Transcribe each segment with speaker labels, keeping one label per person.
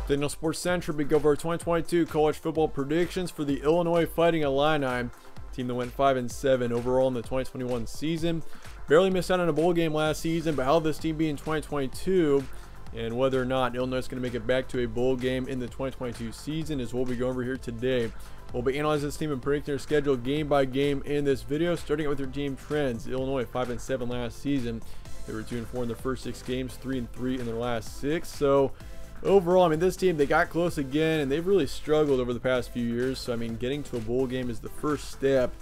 Speaker 1: Daniel Sports Central, we go over our 2022 college football predictions for the Illinois Fighting Illini, team that went 5-7 overall in the 2021 season. Barely missed out on a bowl game last season, but how will this team be in 2022, and whether or not Illinois is going to make it back to a bowl game in the 2022 season is what we'll be going over here today. We'll be analyzing this team and predicting their schedule game by game in this video, starting out with their team trends. Illinois 5-7 last season. They were 2-4 in their first 6 games, 3-3 in their last 6. So overall, I mean, this team, they got close again, and they've really struggled over the past few years. So I mean, getting to a bowl game is the first step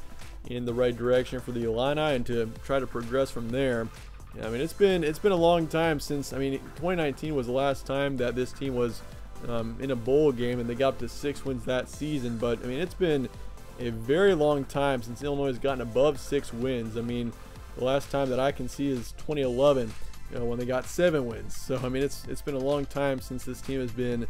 Speaker 1: in the right direction for the Illini, and to try to progress from there. I mean, it's been a long time since, I mean, 2019 was the last time that this team was in a bowl game, and they got up to 6 wins that season. But I mean, it's been a very long time since Illinois has gotten above 6 wins. I mean, the last time that I can see is 2011, when they got 7 wins. So I mean, it's been a long time since this team has been,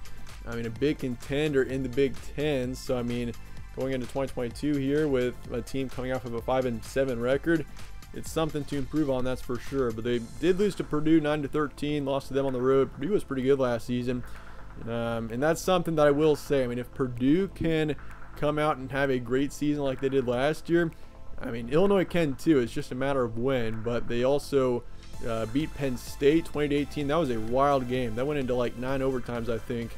Speaker 1: I mean, a big contender in the Big Ten. So I mean, going into 2022 here with a team coming off of a 5-7 record, it's something to improve on, that's for sure. But they did lose to Purdue 9-13, lost to them on the road. Purdue was pretty good last season, and that's something that I will say. I mean, if Purdue can come out and have a great season like they did last year, I mean, Illinois can too. It's just a matter of when. But they also beat Penn State 20-18. That was a wild game. That went into like 9 overtimes, I think,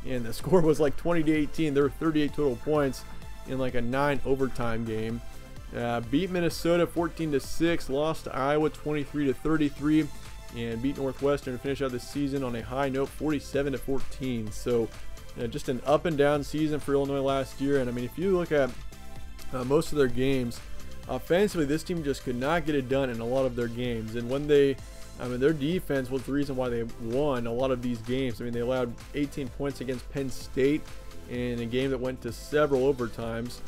Speaker 1: and the score was like 20-18. There were 38 total points in like a 9 overtime game. Beat Minnesota 14-6, lost to Iowa 23-33, and beat Northwestern to finish out the season on a high note, 47-14. So just an up and down season for Illinois last year. And I mean, if you look at most of their games, offensively, this team just could not get it done in a lot of their games. And when they, I mean, their defense was the reason why they won a lot of these games. I mean, they allowed 18 points against Penn State in a game that went to several overtimes.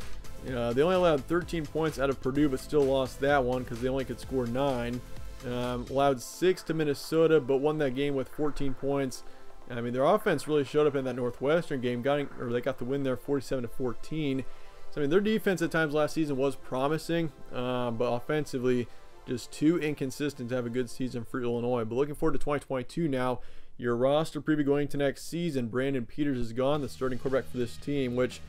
Speaker 1: They only allowed 13 points out of Purdue, but still lost that one because they only could score 9. Allowed 6 to Minnesota, but won that game with 14 points. I mean, their offense really showed up in that Northwestern game, they got the win there 47-14. So, I mean, their defense at times last season was promising, but offensively, just too inconsistent to have a good season for Illinois. But looking forward to 2022 now. Your roster preview going to next season. Brandon Peters is gone, the starting quarterback for this team, which,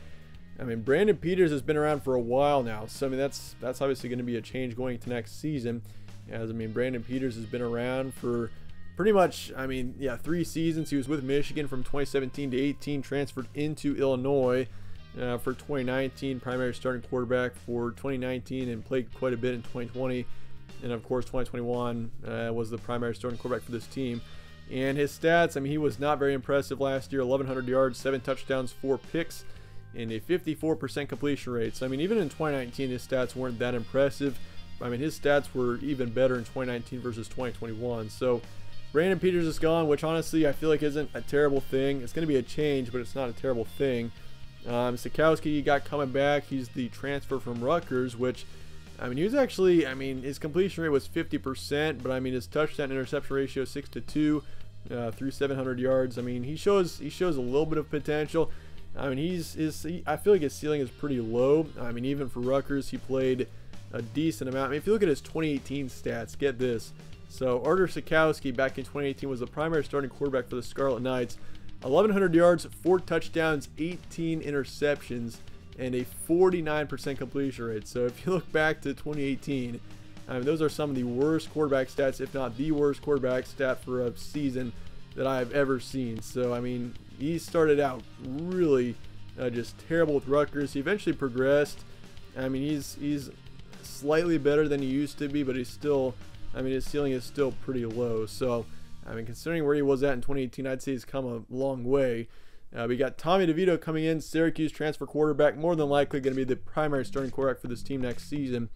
Speaker 1: I mean, Brandon Peters has been around for a while now. So, I mean, that's obviously going to be a change going to next season. As, I mean, Brandon Peters has been around for pretty much, I mean, yeah, 3 seasons. He was with Michigan from 2017 to 18, transferred into Illinois for 2019, primary starting quarterback for 2019, and played quite a bit in 2020. And of course, 2021 was the primary starting quarterback for this team. And his stats, I mean, he was not very impressive last year. 1,100 yards, 7 touchdowns, 4 picks, and a 54% completion rate. So, I mean, even in 2019, his stats weren't that impressive. I mean, his stats were even better in 2019 versus 2021. So, Brandon Peters is gone, which honestly I feel like isn't a terrible thing. It's going to be a change, but it's not a terrible thing. Sikowski got coming back. He's the transfer from Rutgers, which, I mean, he was actually, I mean, his completion rate was 50%, but I mean, his touchdown interception ratio 6-2 through 700 yards. I mean, he shows a little bit of potential. I mean, I feel like his ceiling is pretty low. I mean, even for Rutgers, he played a decent amount. I mean, if you look at his 2018 stats, get this. So Artur Sikowski back in 2018 was the primary starting quarterback for the Scarlet Knights. 1,100 yards, 4 touchdowns, 18 interceptions, and a 49% completion rate. So if you look back to 2018, I mean, those are some of the worst quarterback stats, if not the worst quarterback stat for a season that I've ever seen. So, I mean, he started out really just terrible with Rutgers. He eventually progressed. I mean, he's slightly better than he used to be, but he's still, I mean, his ceiling is still pretty low. So, I mean, considering where he was at in 2018, I'd say he's come a long way. We got Tommy DeVito coming in, Syracuse transfer quarterback, more than likely going to be the primary starting quarterback for this team next season.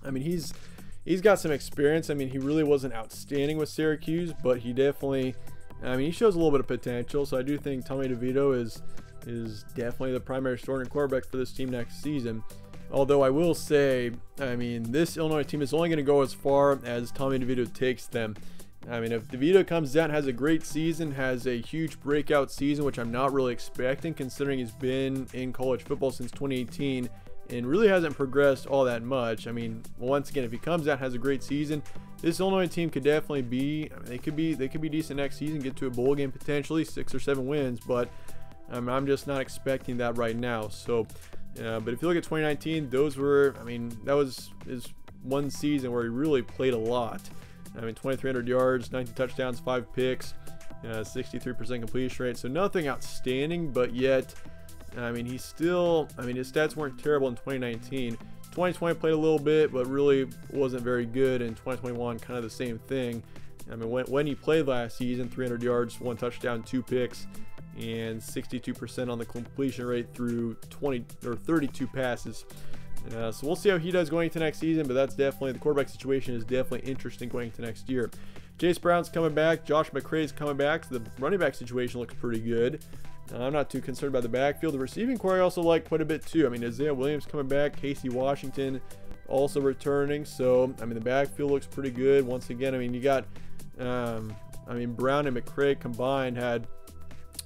Speaker 1: I mean, he's got some experience. I mean, he really wasn't outstanding with Syracuse, but he definitely, I mean, he shows a little bit of potential. So I do think Tommy DeVito is definitely the primary starting quarterback for this team next season. Although I will say, I mean, this Illinois team is only going to go as far as Tommy DeVito takes them. I mean, if DeVito comes out and has a great season, has a huge breakout season, which I'm not really expecting considering he's been in college football since 2018, and really hasn't progressed all that much. I mean, once again, if he comes out, has a great season, this Illinois team could definitely be, I mean, they could be decent next season, get to a bowl game potentially, 6 or 7 wins, but I'm just not expecting that right now. So, but if you look at 2019, those were, I mean, that was his one season where he really played a lot. I mean, 2,300 yards, 19 touchdowns, 5 picks, 63% completion rate. So nothing outstanding, but yet, I mean, he's still, I mean, his stats weren't terrible in 2019. 2020 played a little bit, but really wasn't very good. In 2021, kind of the same thing. I mean, when he played last season, 300 yards, 1 touchdown, 2 picks, and 62% on the completion rate through 32 passes. So we'll see how he does going into next season, but that's definitely, the quarterback situation is definitely interesting going into next year. Chase Brown's coming back, Josh McCray's coming back, so the running back situation looks pretty good. I'm not too concerned about the backfield. The receiving core I also like quite a bit too. I mean, Isaiah Williams coming back, Casey Washington also returning, so I mean, the backfield looks pretty good. Once again, I mean, you got, I mean, Brown and McCray combined had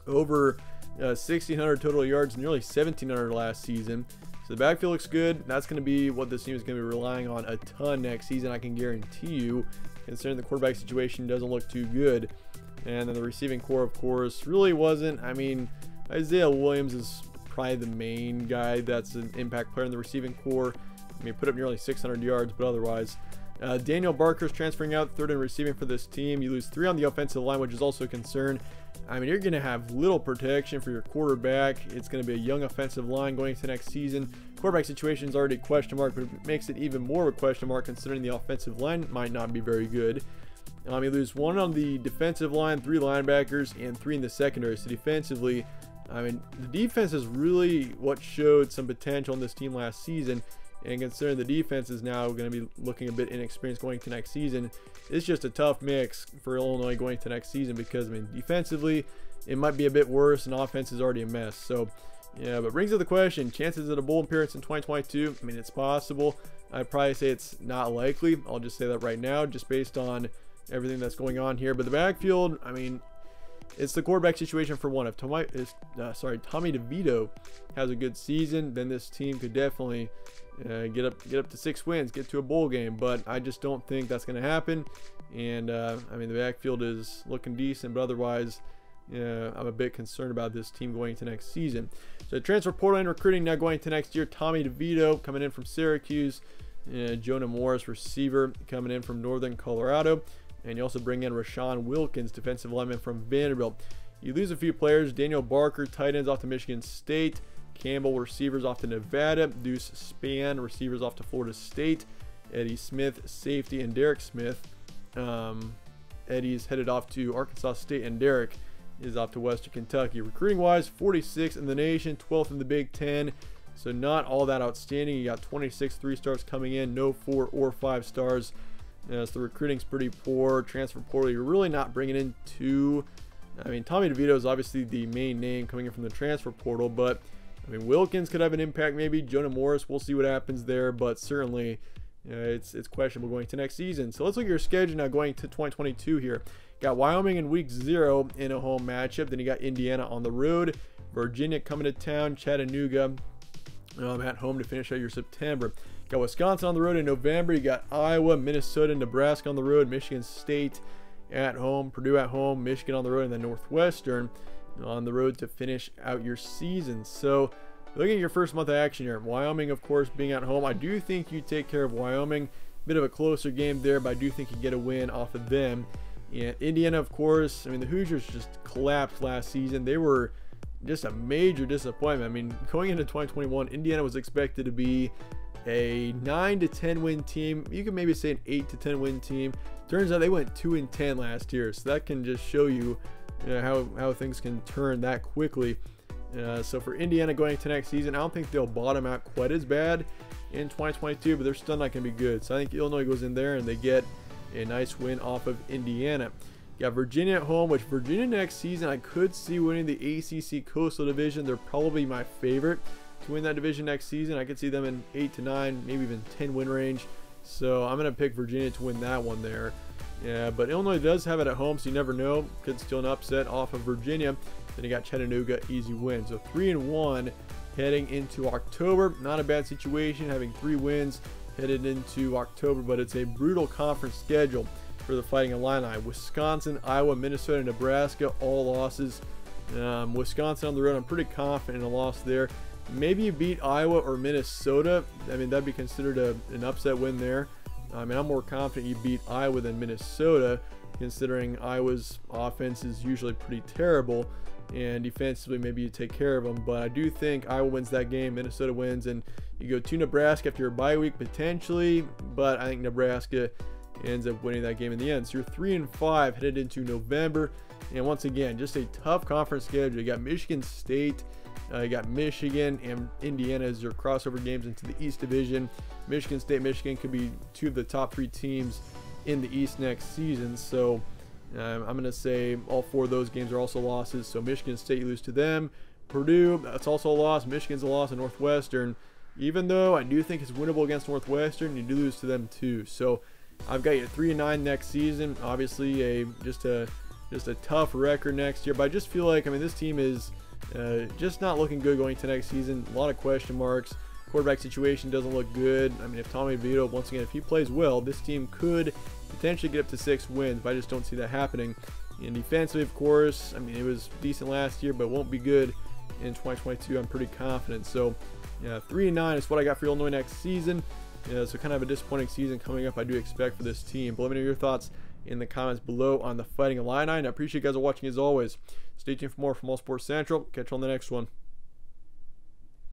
Speaker 1: over 1,600 total yards, nearly 1,700 last season. So the backfield looks good. That's going to be what this team is going to be relying on a ton next season, I can guarantee you, considering the quarterback situation doesn't look too good. And then the receiving core, of course, really wasn't. I mean, Isaiah Williams is probably the main guy that's an impact player in the receiving core. I mean, put up nearly 600 yards, but otherwise. Daniel Barker's transferring out, 3rd in receiving for this team. You lose 3 on the offensive line, which is also a concern. I mean, you're going to have little protection for your quarterback. It's going to be a young offensive line going into next season. Quarterback situation is already a question mark, but it makes it even more of a question mark considering the offensive line might not be very good. You lose 1 on the defensive line, 3 linebackers, and 3 in the secondary. So defensively, I mean, the defense is really what showed some potential in this team last season. And considering the defense is now going to be looking a bit inexperienced going to next season, it's just a tough mix for Illinois going to next season because, I mean, defensively, it might be a bit worse, and offense is already a mess. So, yeah, but brings up the question, chances at a bowl appearance in 2022, I mean, it's possible. I'd probably say it's not likely. I'll just say that right now, just based on everything that's going on here. But the backfield, I mean, it's the quarterback situation for one. If Tommy DeVito has a good season, then this team could definitely get up to 6 wins, get to a bowl game. But I just don't think that's going to happen. And I mean, the backfield is looking decent, but otherwise, I'm a bit concerned about this team going into next season. So transfer portal and recruiting now going into next year. Tommy DeVito coming in from Syracuse. Jonah Morris, receiver, coming in from Northern Colorado. And you also bring in Rashawn Wilkins, defensive lineman from Vanderbilt. You lose a few players. Daniel Barker, tight ends off to Michigan State. Campbell, receivers off to Nevada. Deuce Spann, receivers off to Florida State. Eddie Smith, safety, and Derek Smith. Eddie's headed off to Arkansas State, and Derek is off to Western Kentucky. Recruiting-wise, 46th in the nation, 12th in the Big Ten. So not all that outstanding. You got 26 3-stars coming in, no 4 or 5 stars. So the recruiting's pretty poor. Transfer portal, you're really not bringing in too. I mean, Tommy DeVito is obviously the main name coming in from the transfer portal, but I mean, Wilkins could have an impact maybe. Jonah Morris, we'll see what happens there, but certainly it's questionable going to next season. So let's look at your schedule now going to 2022 here. Got Wyoming in week 0 in a home matchup. Then you got Indiana on the road, Virginia coming to town, Chattanooga at home to finish out your September. Got Wisconsin on the road in November. You got Iowa, Minnesota, Nebraska on the road, Michigan State at home, Purdue at home, Michigan on the road, and then Northwestern on the road to finish out your season. So looking at your first month of action here, Wyoming, of course, being at home, I do think you take care of Wyoming. Bit of a closer game there, but I do think you get a win off of them. And Indiana, of course, I mean, the Hoosiers just collapsed last season. They were just a major disappointment. I mean, going into 2021, Indiana was expected to be a 9 to 10 win team. You could maybe say an 8 to 10 win team. Turns out they went 2-10 last year, so that can just show you, how things can turn that quickly. So for Indiana going into next season, I don't think they'll bottom out quite as bad in 2022, but they're still not going to be good. So I think Illinois goes in there and they get a nice win off of Indiana. You got Virginia at home, which Virginia next season I could see winning the ACC Coastal Division. They're probably my favorite to win that division next season. I could see them in 8 to 9, maybe even 10 win range. So I'm going to pick Virginia to win that one there. Yeah, but Illinois does have it at home, so you never know. Could still an upset off of Virginia. Then you got Chattanooga, easy win. So 3-1 heading into October. Not a bad situation, having 3 wins headed into October, but it's a brutal conference schedule for the Fighting Illini. Wisconsin, Iowa, Minnesota, Nebraska, all losses. Wisconsin on the road, I'm pretty confident in a loss there. Maybe you beat Iowa or Minnesota. I mean, that'd be considered an upset win there. I mean, I'm more confident you beat Iowa than Minnesota, considering Iowa's offense is usually pretty terrible, and defensively maybe you take care of them. But I do think Iowa wins that game, Minnesota wins, and you go to Nebraska after your bye week potentially, but I think Nebraska ends up winning that game in the end. So you're 3-5 headed into November, and once again, just a tough conference schedule. You got Michigan State, you got Michigan and Indiana as your crossover games into the East Division. Michigan State, Michigan could be 2 of the top 3 teams in the East next season. So I'm going to say all 4 of those games are also losses. So Michigan State, you lose to them. Purdue, that's also a loss. Michigan's a loss, and Northwestern, even though I do think it's winnable against Northwestern, you do lose to them too. So I've got you at 3-9 next season. Obviously just a tough record next year, but I just feel like, I mean, this team is just not looking good going to next season. A lot of question marks. Quarterback situation doesn't look good. I mean, if Tommy DeVito, once again, if he plays well, this team could potentially get up to 6 wins, but I just don't see that happening. And defensively, of course, I mean, it was decent last year, but won't be good in 2022. I'm pretty confident. So, yeah, 3-9 is what I got for Illinois next season. Yeah, so kind of a disappointing season coming up, I do expect for this team. But let me know your thoughts in the comments below on the Fighting Illini. And I appreciate you guys watching as always. Stay tuned for more from All Sports Central. Catch you on the next one.